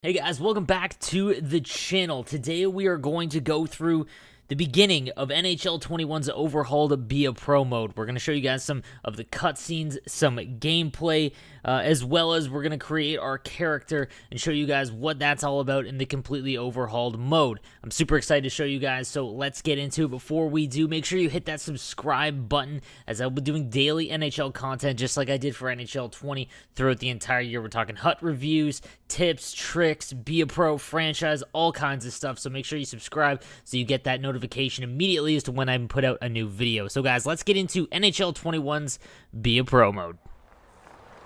Hey guys, welcome back to the channel. Today we are going to go through the beginning of NHL 21's overhauled Be a Pro mode. We're going to show you guys some of the cutscenes, some gameplay, as well as we're going to create our character and show you guys what that's all about in the completely overhauled mode. I'm super excited to show you guys, so let's get into it. Before we do, make sure you hit that subscribe button, as I'll be doing daily NHL content just like I did for NHL 20 throughout the entire year. We're talking HUT reviews, tips, tricks, Be a Pro franchise, all kinds of stuff, so make sure you subscribe so you get that notification immediately as to when I put out a new video. So guys, let's get into NHL 21's Be a Pro mode.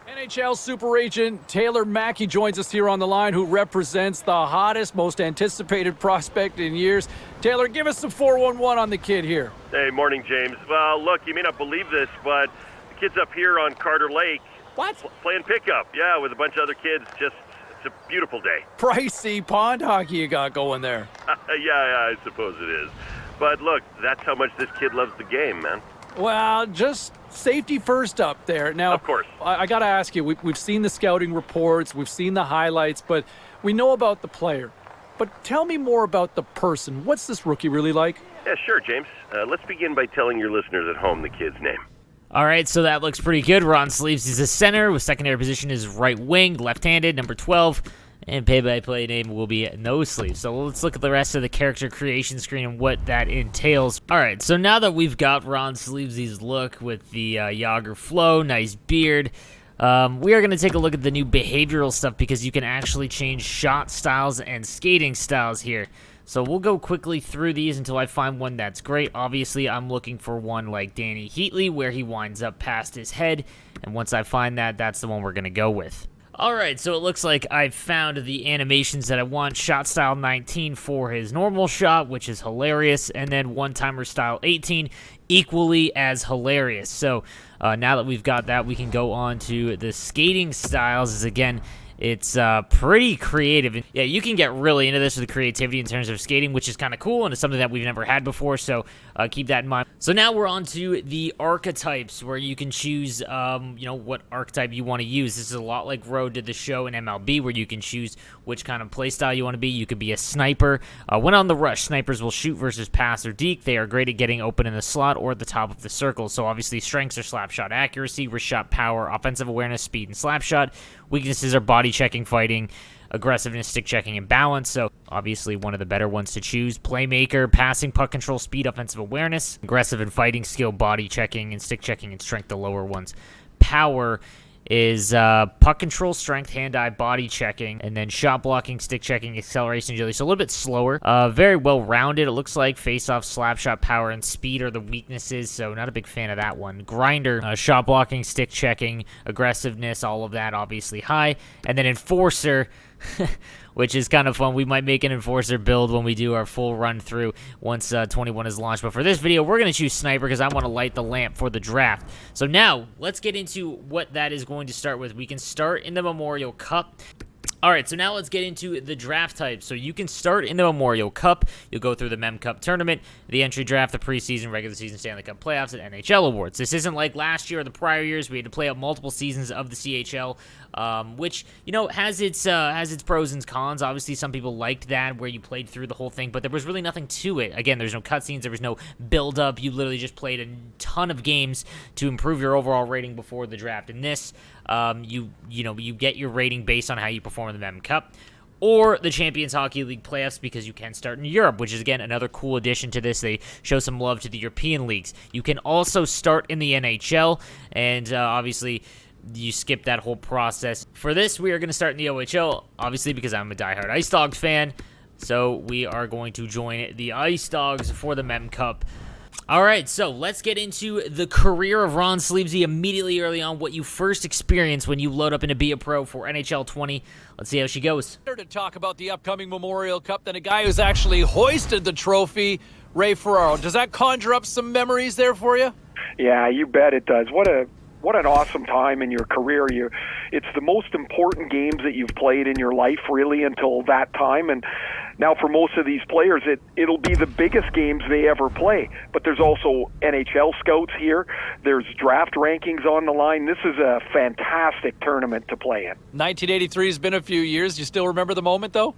NHL super agent Taylor Mackey joins us here on the line, who represents the hottest, most anticipated prospect in years. Taylor, give us some 411 on the kid here. Hey, morning, James. Well, look, you may not believe this, but the kid's up here on Carter Lake. What? Playing pickup, yeah, with a bunch of other kids. Just, it's a beautiful day. Pricey pond hockey you got going there. Yeah, I suppose it is. But look, that's how much this kid loves the game, man. Well, just safety first up there. Now, Of course. I got to ask you, we've seen the scouting reports, we've seen the highlights, but we know about the player. But tell me more about the person. What's this rookie really like? Yeah, sure, James. Let's begin by telling your listeners at home the kid's name. All right, so that looks pretty good. Ron Sleeves is a center, with secondary position is right wing, left-handed, number 12. And play-by-play name will be No Sleeves. So let's look at the rest of the character creation screen and what that entails. All right, so now that we've got Ron Sleeves' look with the Yager flow, nice beard, we are going to take a look at the new behavioral stuff, because you can actually change shot styles and skating styles here. So we'll go quickly through these until I find one that's great. Obviously, I'm looking for one like Danny Heatley, where he winds up past his head. And once I find that, that's the one we're going to go with. Alright, so it looks like I've found the animations that I want. Shot style 19 for his normal shot, which is hilarious, and then one-timer style 18, equally as hilarious. So now that we've got that, we can go on to the skating styles. Again, it's pretty creative. Yeah, you can get really into this with the creativity in terms of skating, which is kind of cool, and it's something that we've never had before, so keep that in mind. So now we're on to the archetypes, where you can choose, what archetype you want to use. This is a lot like Road did the show in MLB, where you can choose which kind of playstyle you want to be. You could be a sniper. When on the rush, snipers will shoot versus pass or deke. They are great at getting open in the slot or at the top of the circle. So obviously strengths are slap shot accuracy, wrist shot power, offensive awareness, speed, and slap shot. Weaknesses are body checking, fighting, aggressiveness, stick checking, and balance. So obviously one of the better ones to choose. Playmaker, passing, puck control, speed, offensive awareness. Aggressive and fighting skill, body checking, and stick checking, and strength, the lower ones. Power is puck control, strength, hand-eye, body checking, and then shot blocking, stick checking, acceleration, agility. So a little bit slower. Very well-rounded, it looks like. Face-off, slap shot, power, and speed are the weaknesses, so not a big fan of that one. Grinder, shot blocking, stick checking, aggressiveness, all of that obviously high. And then Enforcer, which is kind of fun. We might make an Enforcer build when we do our full run through once 21 is launched. But for this video, we're going to choose Sniper, because I want to light the lamp for the draft. So now, let's get into what that is going to start with. We can start in the Memorial Cup. Alright, so now let's get into the draft types. So you can start in the Memorial Cup. You'll go through the Mem Cup tournament, the entry draft, the preseason, regular season, Stanley Cup playoffs, and NHL awards. This isn't like last year or the prior years. We had to play out multiple seasons of the CHL, which, has its pros and cons. Obviously, some people liked that, where you played through the whole thing, but there was really nothing to it. Again, there's no cutscenes, there was no build-up. You literally just played a ton of games to improve your overall rating before the draft. In this, you get your rating based on how you perform in the Mem Cup or the Champions Hockey League playoffs, because you can start in Europe, which is, again, another cool addition to this. They show some love to the European leagues. You can also start in the NHL, and obviously you skip that whole process. For this, we are going to start in the OHL, obviously, because I'm a diehard Ice Dogs fan, so we are going to join the Ice Dogs for the Mem Cup. Alright, so let's get into the career of Ron Sleevesy immediately early on, what you first experience when you load up into Be a Pro for NHL 20. Let's see how she goes. Better to talk about the upcoming Memorial Cup than a guy who's actually hoisted the trophy, Ray Ferraro. Does that conjure up some memories there for you? Yeah, you bet it does. What what an awesome time in your career. It's the most important games that you've played in your life, really, until that time. And now for most of these players, it'll be the biggest games they ever play. But there's also NHL scouts here. There's draft rankings on the line. This is a fantastic tournament to play in. 1983 has been a few years. You still remember the moment, though?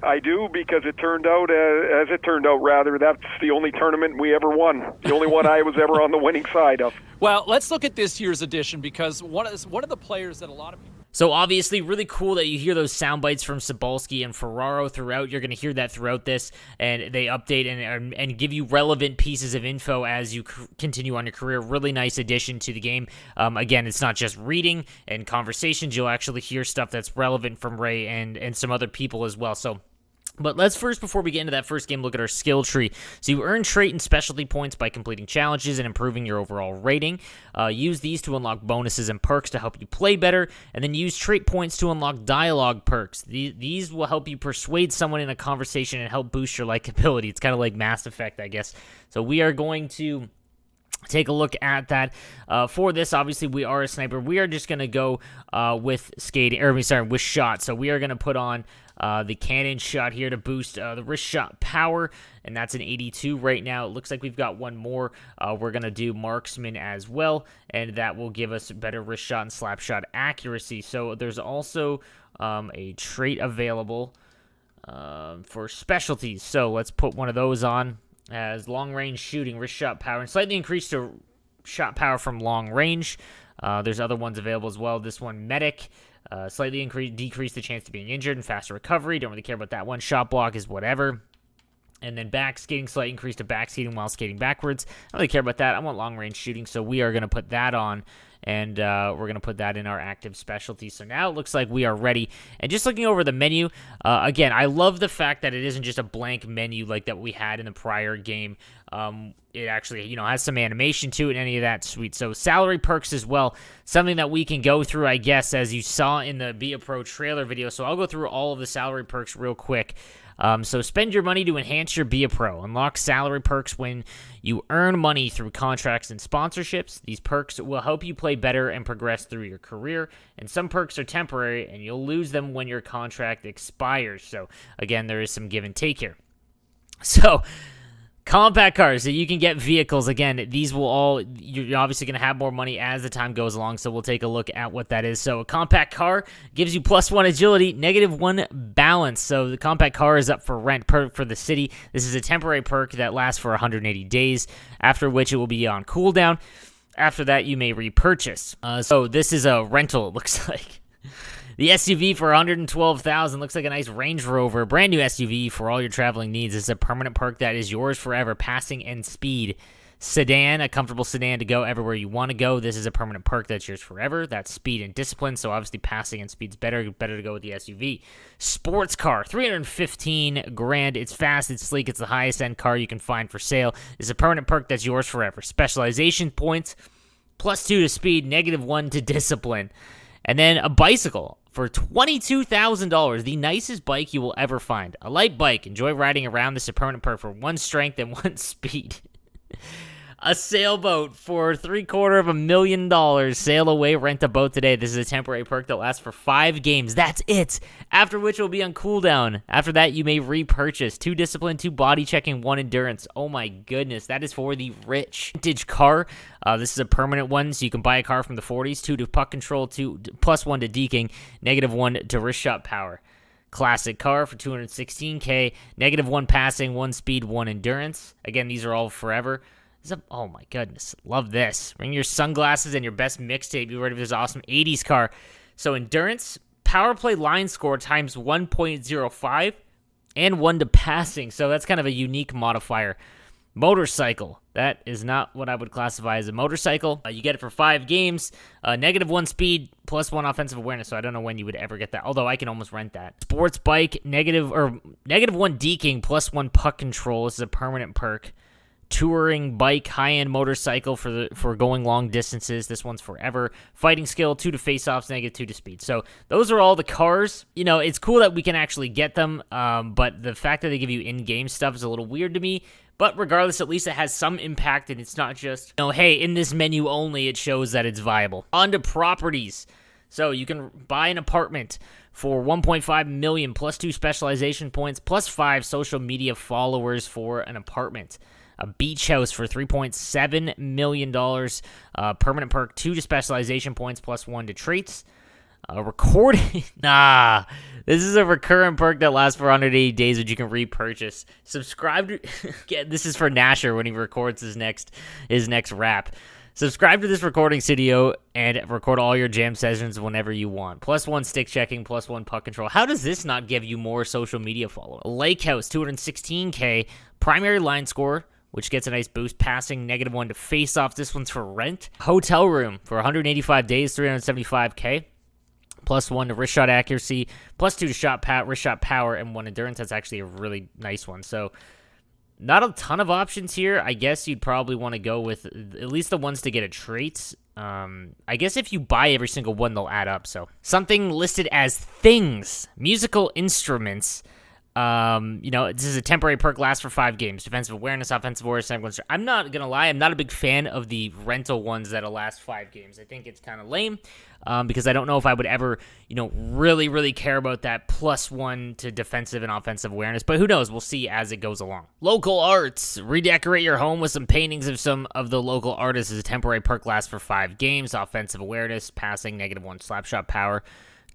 I do, because it turned out, as it turned out, rather, that's the only tournament we ever won. The only one I was ever on the winning side of. Well, let's look at this year's edition, because one of the players that a lot of people... So obviously, really cool that you hear those sound bites from Cybulski and Ferraro throughout. You're going to hear that throughout this, and they update and give you relevant pieces of info as you continue on your career. Really nice addition to the game. Again, it's not just reading and conversations. You'll actually hear stuff that's relevant from Ray and some other people as well. But let's first, before we get into that first game, look at our skill tree. So you earn trait and specialty points by completing challenges and improving your overall rating. Use these to unlock bonuses and perks to help you play better, and then use trait points to unlock dialogue perks. These will help you persuade someone in a conversation and help boost your likability. It's kind of like Mass Effect, I guess. So we are going to take a look at that. For this, obviously, we are a sniper. We are just going to go with with shot. So we are going to put on the cannon shot here to boost the wrist shot power, and that's an 82 right now. It looks like we've got one more. We're going to do marksman as well, and that will give us better wrist shot and slap shot accuracy. So there's also a trait available for specialties. So let's put one of those on as long-range shooting, wrist shot power, and slightly increased to shot power from long range. There's other ones available as well. This one, medic. Slightly decrease the chance of being injured and faster recovery. Don't really care about that one. Shot block is whatever. And then back skating, slight increase to back skating while skating backwards. I don't really care about that. I want long range shooting, so we are going to put that on, and we're going to put that in our active specialty. So now it looks like we are ready. And just looking over the menu, again, I love the fact that it isn't just a blank menu like that we had in the prior game. It actually, has some animation to it and any of that sweet. So salary perks as well, something that we can go through, I guess, as you saw in the Be a Pro trailer video. So I'll go through all of the salary perks real quick. So spend your money to enhance your Be a Pro. Unlock salary perks when you earn money through contracts and sponsorships. These perks will help you play better and progress through your career. And some perks are temporary, and you'll lose them when your contract expires. So again, there is some give and take here. So compact cars, so you can get vehicles. Again, these will all, you're obviously going to have more money as the time goes along, so we'll take a look at what that is. So a compact car gives you +1 agility, -1 balance. So the compact car is up for rent perk for the city. This is a temporary perk that lasts for 180 days, after which it will be on cooldown. After that, you may repurchase. So this is a rental, it looks like. The SUV for $112,000 looks like a nice Range Rover, brand new SUV for all your traveling needs. This is a permanent perk that is yours forever, passing and speed. Sedan, a comfortable sedan to go everywhere you want to go. This is a permanent perk that's yours forever. That's speed and discipline, so obviously passing and speed's better to go with the SUV. Sports car, $315,000. It's fast, it's sleek, it's the highest end car you can find for sale. This is a permanent perk that's yours forever. Specialization points, +2 to speed, -1 to discipline. And then a bicycle for $22,000, the nicest bike you will ever find. A light bike. Enjoy riding around. This is a permanent perk for 1 strength and 1 speed. A sailboat for $750,000. Sail away, rent a boat today. This is a temporary perk that lasts for 5 games. That's it. After which it will be on cooldown. After that, you may repurchase 2 discipline, 2 body checking, 1 endurance. Oh my goodness, that is for the rich. Vintage car. This is a permanent one, so you can buy a car from the 40s. 2 to puck control, +1 to deking, -1 to wrist shot power. Classic car for $216K. -1 passing, 1 speed, 1 endurance. Again, these are all forever. Oh my goodness, love this. Bring your sunglasses and your best mixtape. You're ready for this awesome 80s car. So endurance, power play line score times 1.05 and 1 to passing. So that's kind of a unique modifier. Motorcycle, that is not what I would classify as a motorcycle. You get it for 5 games, -1 speed, +1 offensive awareness, so I don't know when you would ever get that, although I can almost rent that. Sports bike, -1 deking, +1 puck control. This is a permanent perk. touring bike, high-end motorcycle for going long distances. This one's forever. Fighting skill, 2 to face-offs, -2 to speed. So those are all the cars. You know, it's cool that we can actually get them, but the fact that they give you in-game stuff is a little weird to me. But regardless, at least it has some impact, and it's not just, you know, hey, in this menu only, it shows that it's viable. On to properties. So you can buy an apartment for 1.5 million plus 2 specialization points plus 5 social media followers for an apartment. A beach house for $3.7 million. Permanent perk, 2 to specialization points plus 1 to traits. Recording. This is a recurrent perk that lasts for 180 days, which you can repurchase. Subscribe to. This is for Nasher when he records his next rap. Subscribe to this recording studio and record all your jam sessions whenever you want. Plus 1 stick checking, plus 1 puck control. How does this not give you more social media following? Lake House, 216K. Primary line score, which gets a nice boost. Passing, -1 to face off. This one's for rent. Hotel room for 185 days, 375K. Plus 1 to wrist shot accuracy, plus 2 to wrist shot power, and 1 endurance. That's actually a really nice one. So, not a ton of options here. I guess you'd probably want to go with at least the ones to get a traits. I guess if you buy every single one, they'll add up. So, something listed as things, musical instruments. This is a temporary perk, lasts for 5 games. Defensive awareness, offensive awareness. I'm not gonna lie, I'm not a big fan of the rental ones that'll last 5 games. I think it's kind of lame, because I don't know if I would ever, really, really care about that plus 1 to defensive and offensive awareness. But who knows? We'll see as it goes along. Local arts. Redecorate your home with some paintings of some of the local artists. Is a temporary perk, lasts for 5 games. Offensive awareness, passing, -1 slap shot power.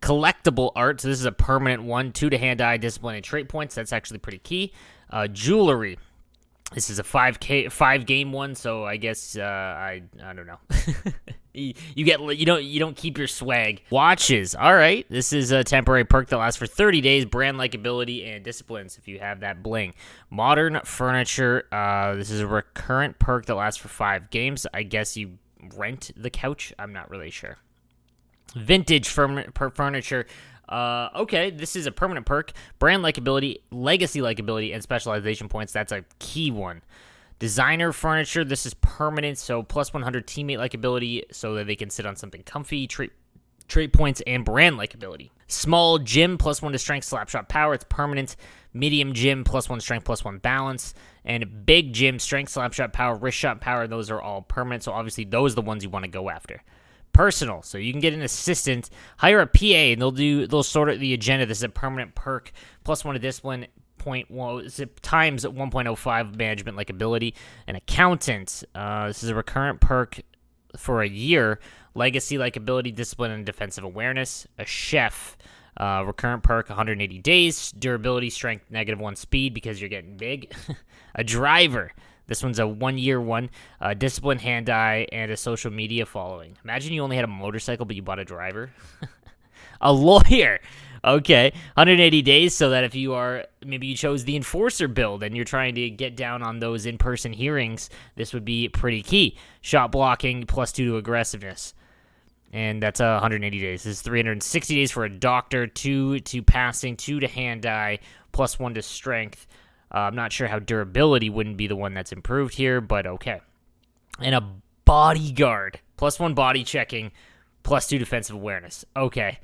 Collectible art, so this is a permanent one, 2 to hand-eye, discipline, and trait points. That's actually pretty key. Jewelry. This is a 5-game one, so I guess I don't know. you don't keep your swag. Watches. All right, this is a temporary perk that lasts for 30 days. Brand likability and disciplines if you have that bling. Modern furniture. This is a recurrent perk that lasts for 5 games. I guess you rent the couch. I'm not really sure. Vintage furniture. Okay, this is a permanent perk. Brand likability, legacy likability, and specialization points. That's a key one. Designer furniture. This is permanent, so plus 100 teammate likability so that they can sit on something comfy. Trait points and brand likability. Small gym, plus 1 to strength, slapshot power. It's permanent. Medium gym, plus 1 strength, plus 1 balance. And big gym, strength, slapshot power, wrist shot power. Those are all permanent, so obviously those are the ones you want to go after. Personal, so you can get an assistant, hire a PA, and they'll sort out the agenda. This is a permanent perk, plus 1 to discipline, times 1.05 management like ability. An accountant, this is a recurrent perk for a year, legacy like ability, discipline, and defensive awareness. A chef, recurrent perk, 180 days, durability, strength, -1 speed because you're getting big. A driver. This one's a 1-year one, discipline, hand-eye, and a social media following. Imagine you only had a motorcycle, but you bought a driver. A lawyer. Okay, 180 days, so that if maybe you chose the enforcer build and you're trying to get down on those in-person hearings, this would be pretty key. Shot blocking, plus 2 to aggressiveness. And that's 180 days. This is 360 days for a doctor, 2 to passing, 2 to hand-eye, plus 1 to strength. I'm not sure how durability wouldn't be the one that's improved here, but okay. And a bodyguard. Plus 1 body checking, plus 2 defensive awareness. Okay.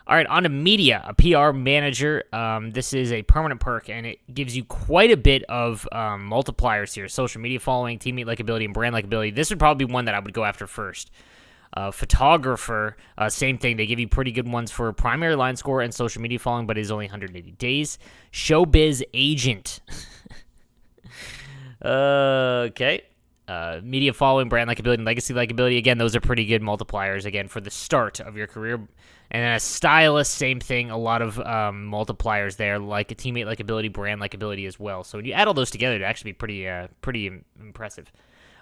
All right, on to media. A PR manager. This is a permanent perk, and it gives you quite a bit of multipliers here. Social media following, teammate likability, and brand likability. This would probably be one that I would go after first. Photographer, same thing. They give you pretty good ones for primary line score and social media following, but is only 180 days. Showbiz agent. Okay. Media following, brand likability, and legacy likability. Again, those are pretty good multipliers, again, for the start of your career. And then a stylist, same thing. A lot of multipliers there, like a teammate likability, brand likability as well. So when you add all those together, it'd actually be pretty impressive.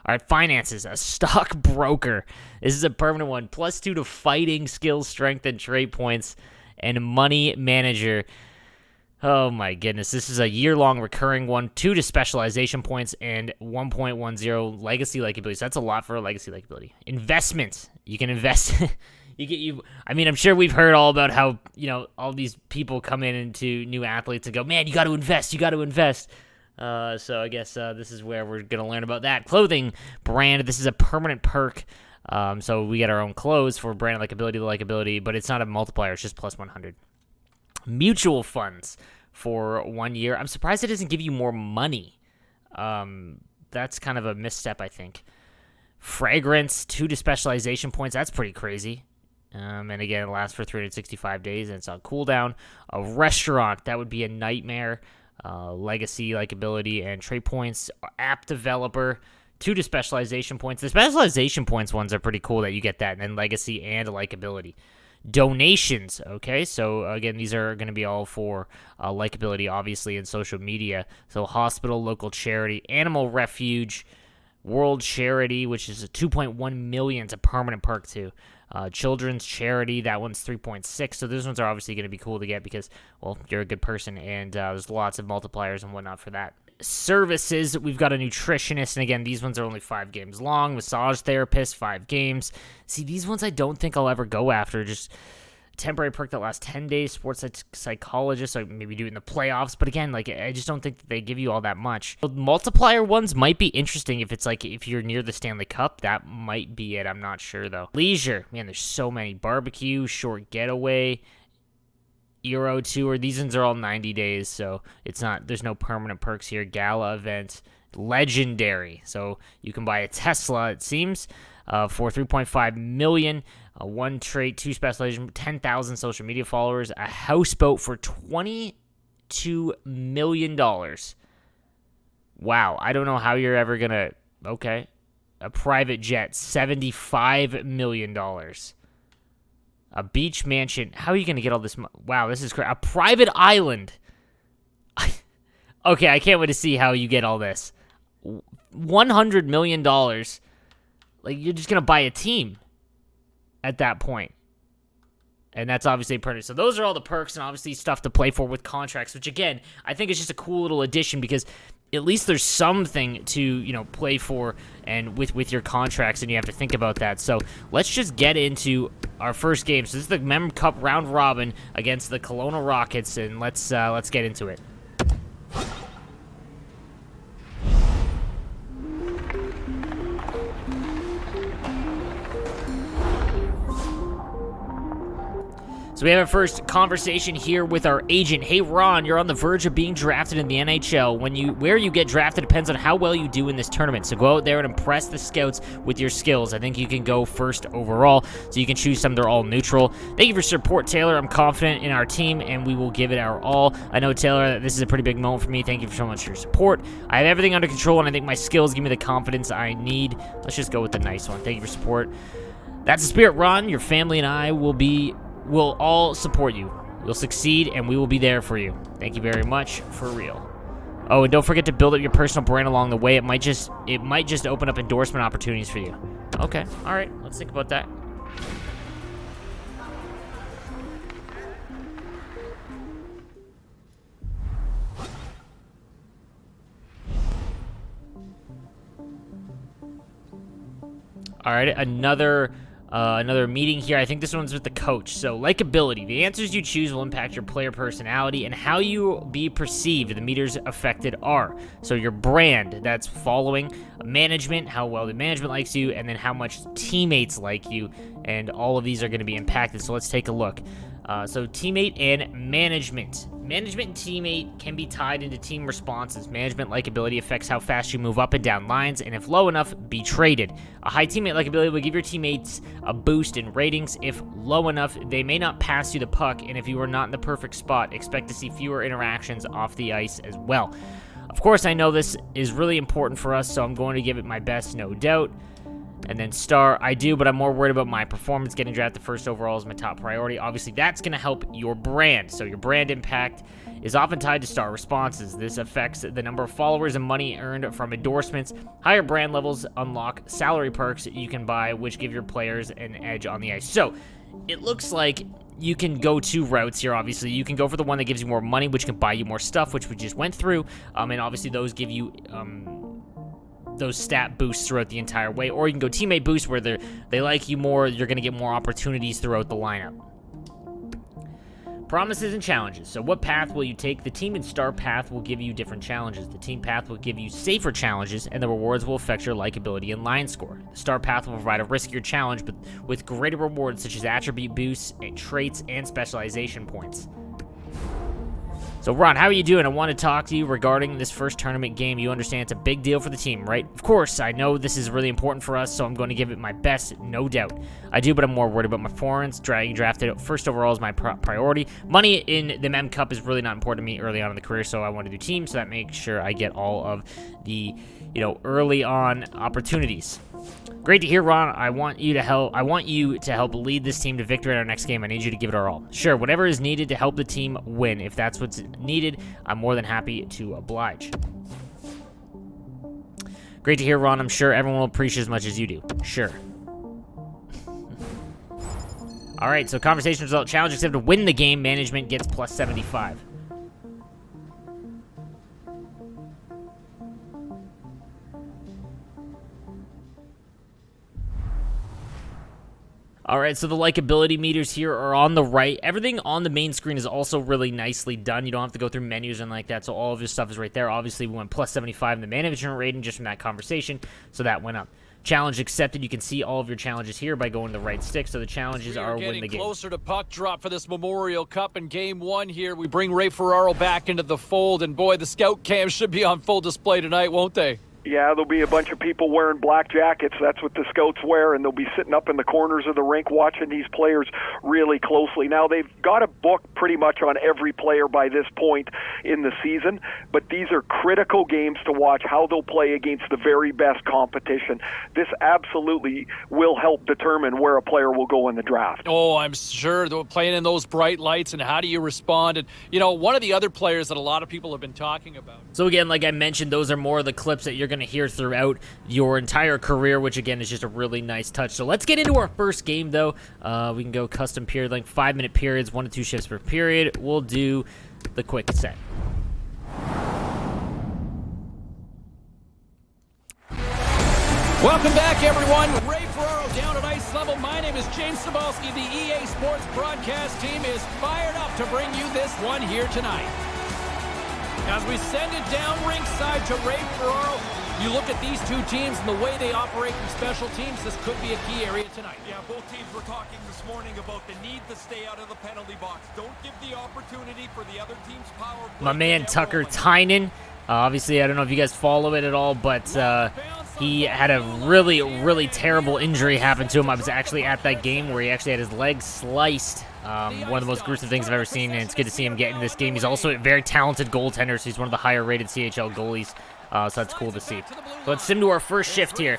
All right, finances, a stockbroker. This is a permanent one. Plus 2 to fighting, skill, strength, and trait points. And money manager. Oh, my goodness. This is a year-long recurring one. 2 to specialization points and 1.10 legacy likability. So that's a lot for a legacy likability. Investments. You can invest. I'm sure we've heard all about how, all these people come into new athletes and go, man, you got to invest. So I guess this is where we're going to learn about that. Clothing brand. This is a permanent perk. So we get our own clothes for brand likability to likability, but it's not a multiplier. It's just plus 100. Mutual funds for 1 year. I'm surprised it doesn't give you more money. That's kind of a misstep, I think. Fragrance, 2 to specialization points. That's pretty crazy. And again, it lasts for 365 days, and it's on cooldown. A restaurant, that would be a nightmare. Legacy, likability, and trade points. App developer, 2 to specialization points. The specialization points ones are pretty cool that you get that, and then legacy and likability. Donations, okay? So, again, these are going to be all for likability, obviously, in social media. So, hospital, local charity, animal refuge, world charity, which is a 2.1 million. It's a permanent perk, too. Children's charity, that one's 3.6. So those ones are obviously going to be cool to get because, well, you're a good person, and there's lots of multipliers and whatnot for that. Services, we've got a nutritionist, and again, these ones are only 5 games long. Massage therapist, 5 games. See, these ones I don't think I'll ever go after. Just temporary perk that lasts 10 days. Sports psychologist, so maybe do it in the playoffs. But again, like, I just don't think that they give you all that much. The multiplier ones might be interesting if it's like if you're near the Stanley Cup. That might be it. I'm not sure though. Leisure, man, there's so many. Barbecue, short getaway, Euro tour. These ones are all 90 days, so it's not. There's no permanent perks here. Gala event, legendary. So you can buy a Tesla, it seems, for 3.5 million. 1 trait, 2 specialization, 10,000 social media followers, a houseboat for $22 million. Wow, I don't know how you're ever going to... Okay. A private jet, $75 million. A beach mansion. How are you going to get all this... Wow, this is crazy. A private island. Okay, I can't wait to see how you get all this. $100 million. Like, you're just going to buy a team at that point. And that's obviously permanent. So those are all the perks and obviously stuff to play for with contracts, which again, I think is just a cool little addition because at least there's something to, you know, play for and with your contracts, and you have to think about that. So let's just get into our first game. So this is the Mem Cup round robin against the Kelowna Rockets, and let's get into it. So we have our first conversation here with our agent. Hey, Ron, you're on the verge of being drafted in the NHL. Where you get drafted depends on how well you do in this tournament. So go out there and impress the scouts with your skills. I think you can go first overall, so you can choose some that are all neutral. Thank you for your support, Taylor. I'm confident in our team, and we will give it our all. I know, Taylor, that this is a pretty big moment for me. Thank you so much for your support. I have everything under control, and I think my skills give me the confidence I need. Let's just go with the nice one. Thank you for support. That's the spirit, Ron. Your family and I will all support you. You'll succeed, and we will be there for you. Thank you very much, for real. Oh, and don't forget to build up your personal brand along the way. It might just open up endorsement opportunities for you. Okay, all right, let's think about that. All right, another meeting here. I think this one's with the coach. So, likability. The answers you choose will impact your player personality and how you be perceived. The meters affected are. So, your brand, that's following. Management, how well the management likes you, and then how much teammates like you. And all of these are going to be impacted. So, let's take a look. So, teammate and management. Management and teammate can be tied into team responses. Management likability affects how fast you move up and down lines, and if low enough, be traded. A high teammate likability will give your teammates a boost in ratings. If low enough, they may not pass you the puck, and if you are not in the perfect spot, expect to see fewer interactions off the ice as well. Of course, I know this is really important for us, so I'm going to give it my best, no doubt. And then star, I do, but I'm more worried about my performance. Getting drafted first overall is my top priority. Obviously, that's going to help your brand. So your brand impact is often tied to star responses. This affects the number of followers and money earned from endorsements. Higher brand levels unlock salary perks you can buy, which give your players an edge on the ice. So it looks like you can go 2 routes here, obviously. You can go for the one that gives you more money, which can buy you more stuff, which we just went through. And obviously those give you... those stat boosts throughout the entire way, or you can go teammate boost where they like you more, you're going to get more opportunities throughout the lineup. Promises and challenges. So what path will you take? The team and star path will give you different challenges. The team path will give you safer challenges, and the rewards will affect your likability and line score. The star path will provide a riskier challenge, but with greater rewards such as attribute boosts, and traits, and specialization points. So Ron, how are you doing? I want to talk to you regarding this first tournament game. You understand it's a big deal for the team, right? Of course, I know this is really important for us, so I'm going to give it my best, no doubt. I do, but I'm more worried about my performance. Getting drafted first overall is my priority. Money in the Mem Cup is really not important to me early on in the career, so I want to do team, so that makes sure I get all of the, early on opportunities. Great to hear, Ron. I want you to help lead this team to victory in our next game. I need you to give it our all. Sure, whatever is needed to help the team win. If that's what's needed, I'm more than happy to oblige. Great to hear, Ron. I'm sure everyone will appreciate as much as you do. Sure. All right, so conversation result. Challenge accepted to win the game. Management gets plus 75. All right, so the likability meters here are on the right. Everything on the main screen is also really nicely done. You don't have to go through menus and like that, so all of your stuff is right there. Obviously, we went plus 75 in the management rating just from that conversation, so that went up. Challenge accepted. You can see all of your challenges here by going to the right stick, so the challenges are win the game. Getting closer to puck drop for this Memorial Cup in Game 1 here. We bring Ray Ferraro back into the fold, and boy, the scout cams should be on full display tonight, won't they? Yeah, there'll be a bunch of people wearing black jackets. That's what the scouts wear, and they'll be sitting up in the corners of the rink watching these players really closely. Now, they've got a book pretty much on every player by this point in the season, but these are critical games to watch how they'll play against the very best competition. This absolutely will help determine where a player will go in the draft. Oh, I'm sure they're playing in those bright lights, and how do you respond? And, one of the other players that a lot of people have been talking about. So again, like I mentioned, those are more of the clips that you're going to hear throughout your entire career, which again is just a really nice touch. So let's get into our first game, though. We can go custom period length, 5-minute periods, 1 to 2 shifts per period. We'll do the quick set. Welcome back, everyone. Ray Ferraro down at ice level. My name is James Cebulski. The EA Sports broadcast team is fired up to bring you this one here tonight. As we send it down ringside to Ray Ferraro, you look at these two teams and the way they operate from special teams, this could be a key area tonight. Yeah, both teams were talking this morning about the need to stay out of the penalty box. Don't give the opportunity for the other team's power play. My man Tucker Tynan, obviously I don't know if you guys follow it at all, but he had a really, really terrible injury happen to him. I was actually at that game where he actually had his leg sliced. One of the most gruesome things I've ever seen, and it's good to see him get in this game. He's also a very talented goaltender, so he's one of the higher-rated CHL goalies, so that's cool to see. So let's sim to our first shift here.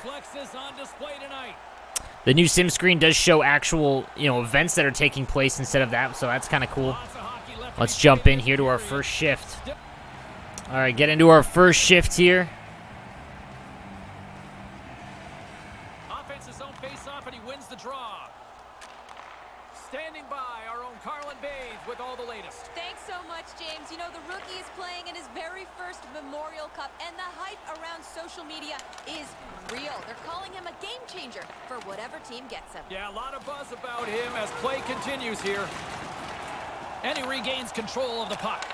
The new sim screen does show actual, events that are taking place instead of that, so that's kind of cool. Let's jump in here to our first shift. All right, get into our first shift here. Offense's own face-off, and he wins the draw. Standing by, our own Carlin Bathe with all the latest. Thanks so much, James. The rookie is playing in his very first Memorial Cup, and the hype around social media is real. They're calling him a game changer for whatever team gets him. Yeah, a lot of buzz about him as play continues here. And he regains control of the puck.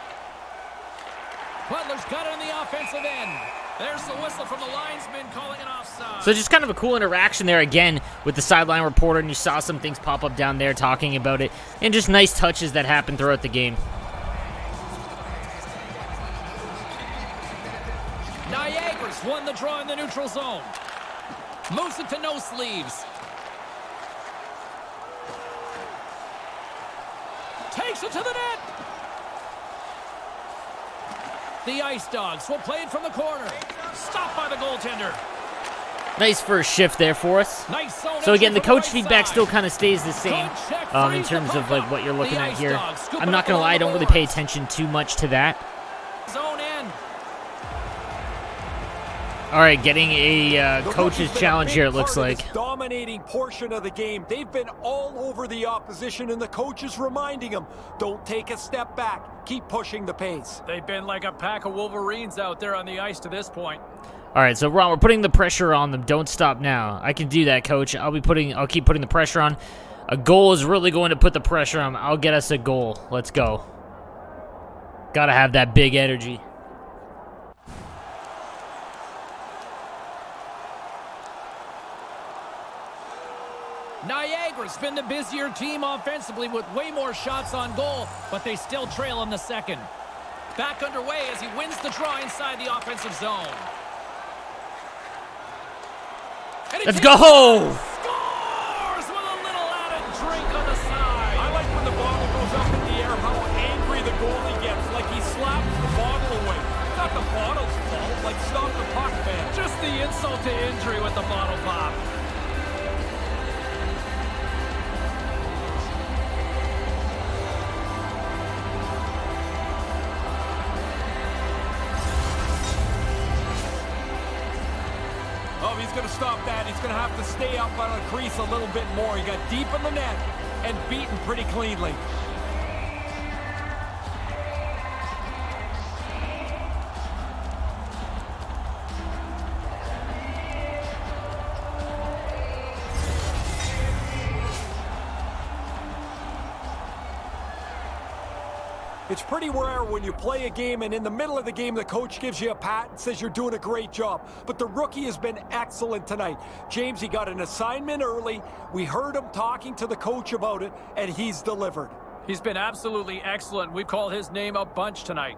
Butler's got it on the offensive end. There's the whistle from the linesman calling an offside. So just kind of a cool interaction there again with the sideline reporter, and you saw some things pop up down there talking about it, and just nice touches that happen throughout the game. Niagara's won the draw in the neutral zone. Moves it to no sleeves. Takes it to the net. The Ice Dogs will play it from the corner. Stopped by the goaltender. Nice first shift there for us. Nice so again, the coach feedback still kind of stays the same in terms of like what you're looking at here. I'm not going to lie, I don't really pay attention too much to that. Zone end. All right, getting a coach's challenge here, it looks like. Dominating portion of the game. They've been all over the opposition, and the coach is reminding them, don't take a step back. Keep pushing the pace. They've been like a pack of Wolverines out there on the ice to this point. All right, so Ron, we're putting the pressure on them. Don't stop now. I can do that, coach. I'll keep putting the pressure on. A goal is really going to put the pressure on him. I'll get us a goal. Let's go. Gotta have that big energy. Niagara's been the busier team offensively with way more shots on goal, but they still trail in the second. Back underway as he wins the draw inside the offensive zone. Let's go! Scores with a little added drink on the side. I like when the bottle goes up in the air, how angry the goalie gets, like he slaps the bottle away. It's not the bottle's fault, like stop the puck, man. Just the insult to injury with the bottle pop. Oh, he's going to stop that. He's going to have to stay up on the crease a little bit more. He got deep in the net and beaten pretty cleanly. It's pretty rare when you play a game and in the middle of the game the coach gives you a pat and says you're doing a great job. But the rookie has been excellent tonight. James, he got an assignment early. We heard him talking to the coach about it, and he's delivered. He's been absolutely excellent. We've called his name a bunch tonight.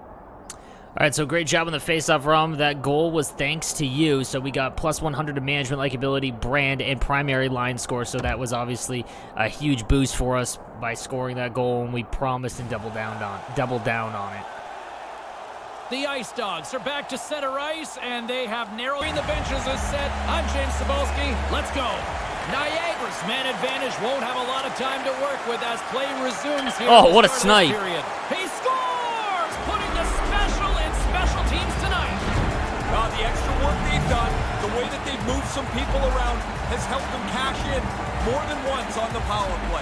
All right, so great job on the faceoff, Rom. That goal was thanks to you. So we got plus 100 to management, likability, brand, and primary line score. So that was obviously a huge boost for us by scoring that goal, and we promised and doubled down on it. The Ice Dogs are back to center ice, and they have narrowed the benches as set. I'm James Cybulski. Let's go. Niagara's man advantage won't have a lot of time to work with as play resumes here. Oh, what a snipe. Period. He scores, putting the special in special teams tonight. The extra work they've done, the way that they've moved some people around, has helped them cash in more than once on the power play.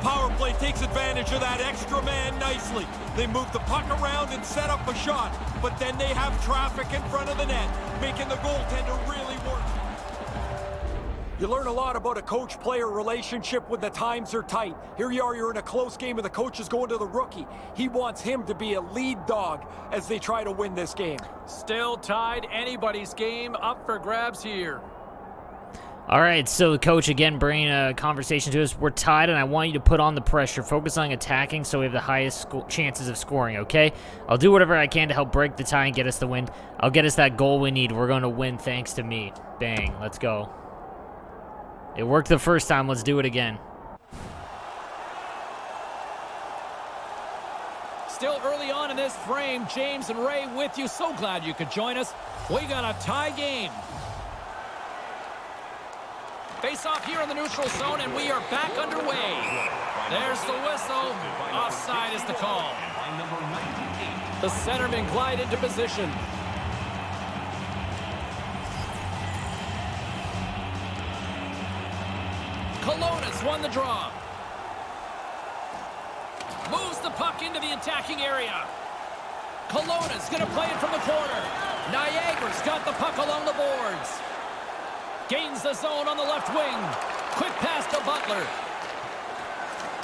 Power play takes advantage of that extra man nicely. They move the puck around and set up a shot, but then they have traffic in front of the net, making the goaltender really work. You learn a lot about a coach-player relationship when the times are tight. Here you are, you're in a close game and the coach is going to the rookie. He wants him to be a lead dog as they try to win this game. Still tied, anybody's game, up for grabs here. All right, so the coach again bringing a conversation to us. We're tied, and I want you to put on the pressure. Focus on attacking so we have the highest chances of scoring, okay? I'll do whatever I can to help break the tie and get us the win. I'll get us that goal we need. We're going to win thanks to me. Bang, let's go. It worked the first time. Let's do it again. Still early on in this frame, James and Ray with you. So glad you could join us. We got a tie game. Face off here in the neutral zone, and we are back underway. There's the whistle. Offside is the call. The centerman glide into position. Kelowna's won the draw. Moves the puck into the attacking area. Kelowna's going to play it from the corner. Niagara's got the puck along the boards. Gains the zone on the left wing. Quick pass to Butler.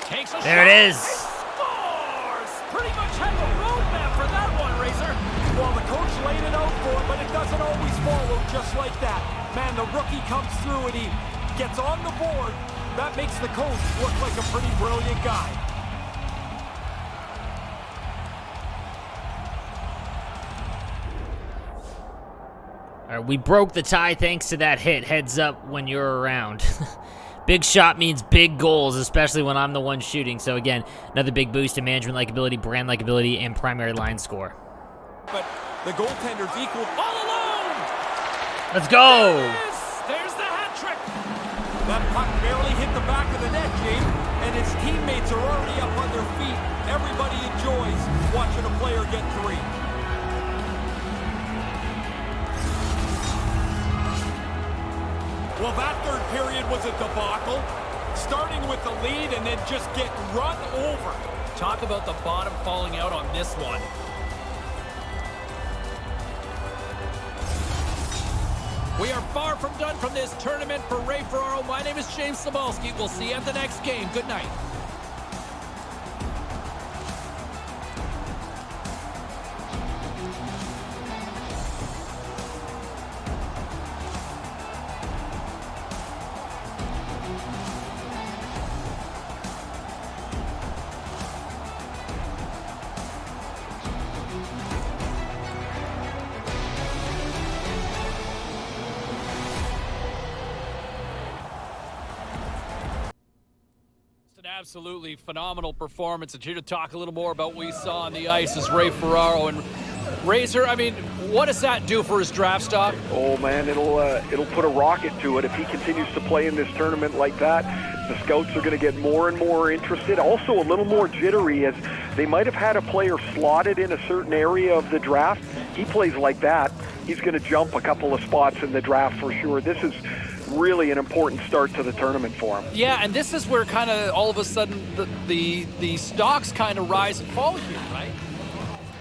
Takes a shot. There it is. Scores! Pretty much had the roadmap for that one, Razor. Well, the coach laid it out for him, but it doesn't always follow just like that. Man, the rookie comes through and he gets on the board. That makes the coach look like a pretty brilliant guy. All right, we broke the tie thanks to that hit. Heads up when you're around. Big shot means big goals, especially when I'm the one shooting. So again, another big boost to management likability, brand likability, and primary line score. But the goaltender's equal all alone. Let's go. There's the hat trick. That puck barely hit the back of the net, James, and his teammates are already up on their feet. Everybody enjoys watching a player get three. Well, that third period was a debacle, starting with the lead and then just getting run over. Talk about the bottom falling out on this one. We are far from done from this tournament. For Ray Ferraro, my name is James Cybulski. We'll see you at the next game. Good night. Absolutely phenomenal performance. And here to talk a little more about what we saw on the ice is Ray Ferraro. And Razor, I mean, what does that do for his draft stock? Oh man, it'll put a rocket to it if he continues to play in this tournament like that. The scouts are going to get more and more interested. Also a little more jittery, as they might have had a player slotted in a certain area of the draft. He plays like that, he's going to jump a couple of spots in the draft for sure. This is really an important start to the tournament for him. Yeah, and this is where kind of all of a sudden the stocks kind of rise and fall here, right?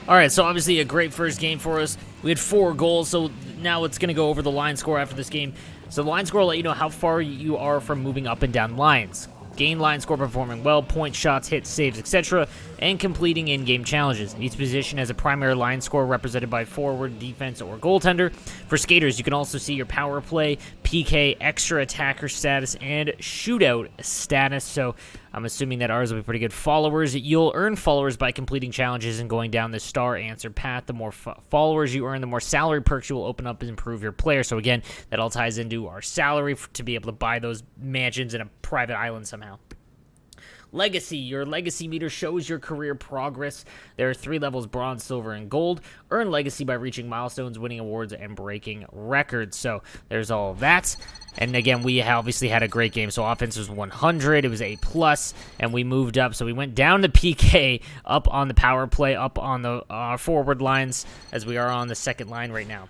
All right, so obviously a great first game for us. We had 4 goals, so now it's going to go over the line score after this game. So the line score will let you know how far you are from moving up and down lines. Gain line score performing well, points, shots, hits, saves, etc., and completing in-game challenges. Each position has a primary line score represented by forward, defense, or goaltender. For skaters, you can also see your power play, PK, extra attacker status, and shootout status. So I'm assuming that ours will be pretty good. Followers, you'll earn followers by completing challenges and going down the star answer path. The more followers you earn, the more salary perks you will open up and improve your player. So again, that all ties into our salary to be able to buy those mansions in a private island somehow. Legacy. Your legacy meter shows your career progress. There are 3 levels: bronze, silver, and gold. Earn legacy by reaching milestones, winning awards, and breaking records. So there's all of that. And again, we obviously had a great game. So offense was 100. It was A+, and we moved up. So we went down to PK, up on the power play, up on the forward lines, as we are on the second line right now.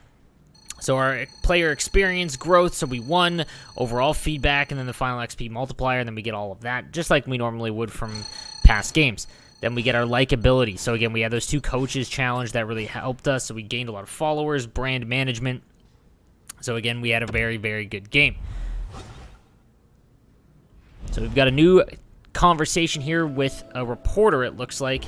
So our player experience growth, so we won, overall feedback, and then the final XP multiplier, and then we get all of that, just like we normally would from past games. Then we get our likability. So again, we had those 2 coaches challenge that really helped us, so we gained a lot of followers, brand management. So again, we had a very, very good game. So we've got a new conversation here with a reporter, it looks like.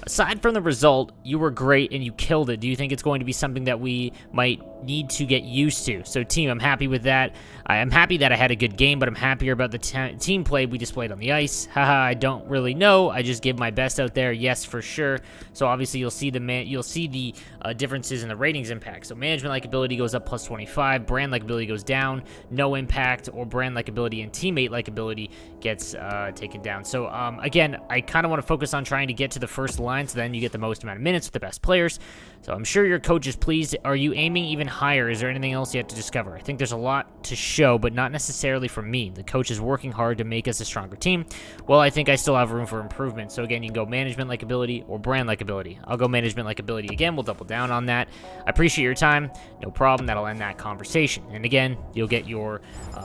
Aside from the result, you were great and you killed it. Do you think it's going to be something that we might need to get used to? So, team, I'm happy with that. I'm happy that I had a good game, but I'm happier about the team play we displayed on the ice. Haha, I don't really know. I just give my best out there. Yes, for sure. So, obviously, you'll see the differences in the ratings impact. So, management likability goes up plus 25. Brand likability goes down. No impact, or brand likability and teammate likability gets taken down. So, again, I kind of want to focus on trying to get to the first line, so then you get the most amount of minutes with the best players. So I'm sure your coach is pleased. Are you aiming even higher? Is there anything else yet to discover? I think there's a lot to show, but not necessarily from me. The coach is working hard to make us a stronger team. Well, I think I still have room for improvement. So again, you can go management likability or brand likability. I'll go management likability again. We'll double down on that. I appreciate your time. No problem. That'll end that conversation. And again, you'll get your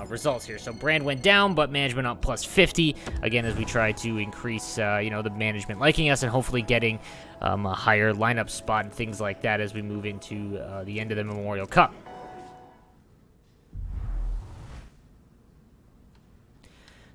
results here. So brand went down, but management up plus 50. Again, as we try to increase, the management liking us and hopefully getting a higher lineup spot and things like that as we move into the end of the Memorial Cup.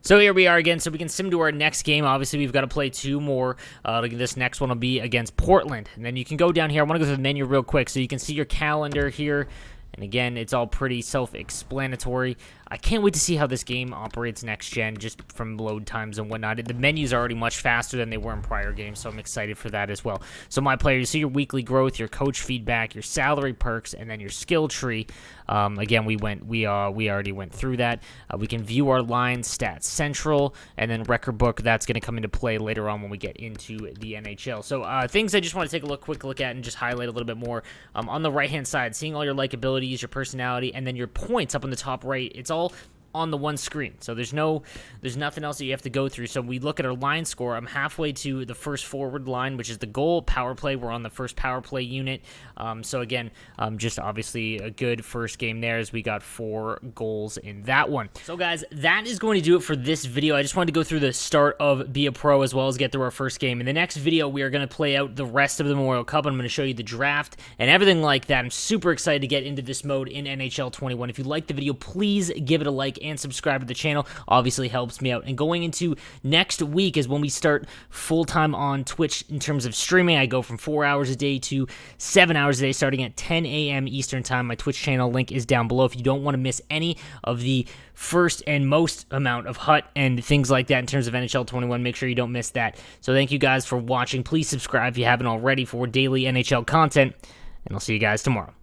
So here we are again, so we can sim to our next game. Obviously, we've got to play 2 more. This next one will be against Portland. And then you can go down here. I want to go through the menu real quick so you can see your calendar here. And again, it's all pretty self-explanatory. I can't wait to see how this game operates next gen, just from load times and whatnot. The menus are already much faster than they were in prior games, so I'm excited for that as well. So my player, you see your weekly growth, your coach feedback, your salary perks, and then your skill tree. Again, we already went through that. We can view our lines, stats central, and then record book. That's going to come into play later on when we get into the NHL. So things I just want to take a quick look at and just highlight a little bit more. On the right-hand side, seeing all your likabilities, your personality, and then your points up on the top right. It's all on the one screen. So there's nothing else that you have to go through. So we look at our line score. I'm halfway to the first forward line, which is the goal. Power play, we're on the first power play unit. So again, just obviously a good first game there, as we got 4 goals in that one. So guys, that is going to do it for this video. I just wanted to go through the start of Be a Pro as well as get through our first game. In the next video, we are going to play out the rest of the Memorial Cup. I'm going to show you the draft and everything like that. I'm super excited to get into this mode in NHL 21. If you liked the video, please give it a like and subscribe to the channel. Obviously helps me out. And going into next week is when we start full-time on Twitch in terms of streaming. I go from 4 hours a day to 7 hours a day starting at 10 a.m. Eastern Time. My Twitch channel link is down below if you don't want to miss any of the first and most amount of HUT and things like that in terms of NHL 21. Make sure you don't miss that. So thank you guys for watching. Please subscribe if you haven't already for daily NHL content, and I'll see you guys tomorrow.